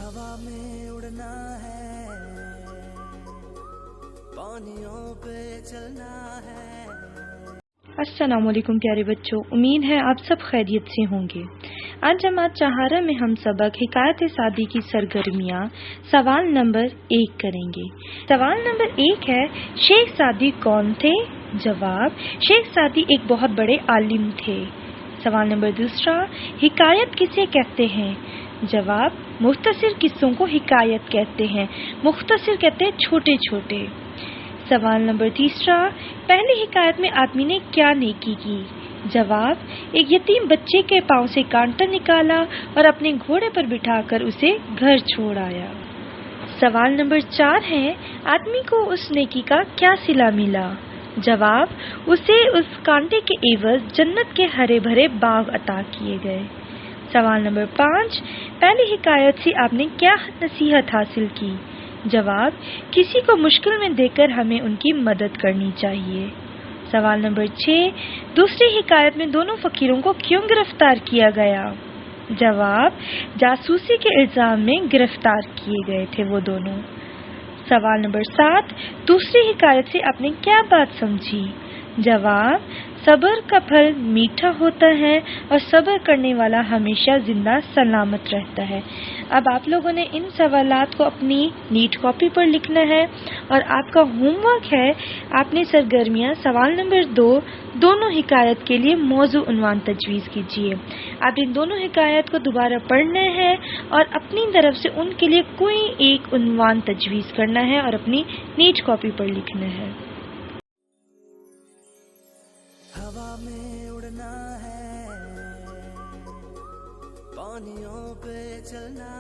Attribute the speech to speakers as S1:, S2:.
S1: हवा में उड़ना है, पानियों पे चलना है।
S2: अस्सलामुअलैकुम प्यारे बच्चों, उम्मीद है आप सब खैरियत से होंगे। आज जमात चहारा में हम सबक हिकायत सादी की सरगर्मियाँ सवाल नंबर 1 करेंगे। सवाल नंबर 1 है, शेख सादी कौन थे? जवाब, शेख सादी एक बहुत बड़े आलिम थे। सवाल नंबर 2, हिकायत किसे कहते हैं? जवाब, मुख्तसर किस्सों को हिकायत कहते हैं। मुख्तसर कहते हैं छोटे छोटे। सवाल नंबर 3, पहली हिकायत में आदमी ने क्या नेकी की? जवाब, एक यतीम बच्चे के पांव से कांटा निकाला और अपने घोड़े पर बिठाकर उसे घर छोड़ आया। सवाल नंबर 4 है, आदमी को उस नेकी का क्या सिला मिला? जवाब, उसे उस कांटे के एवज जन्नत के हरे भरे बाग अता किए गए। सवाल नंबर 5, पहली हिकायत से आपने क्या नसीहत हासिल की? जवाब, किसी को मुश्किल में देखकर हमें उनकी मदद करनी चाहिए। सवाल नंबर 6, दूसरी हिकायत में दोनों फकीरों को क्यों गिरफ्तार किया गया? जवाब, जासूसी के इल्जाम में गिरफ्तार किए गए थे वो दोनों। सवाल नंबर 7, दूसरी हिकायत से आपने क्या बात समझी? जवाब, सब्र का फल मीठा होता है और सब्र करने वाला हमेशा जिंदा सलामत रहता है। अब आप लोगों ने इन सवालात को अपनी नीट कॉपी पर लिखना है और आपका होमवर्क है, आपने सरगर्मियाँ सवाल नंबर 2 दोनों हिकायत के लिए मौजू उन्वान तजवीज़ कीजिए। आप इन दोनों हिकायत को दोबारा पढ़ना है और अपनी तरफ से उनके लिए कोई एक उन्वान तजवीज़ करना है और अपनी नीट कॉपी पर लिखना है।
S1: हवा में उड़ना है, पानियों पे चलना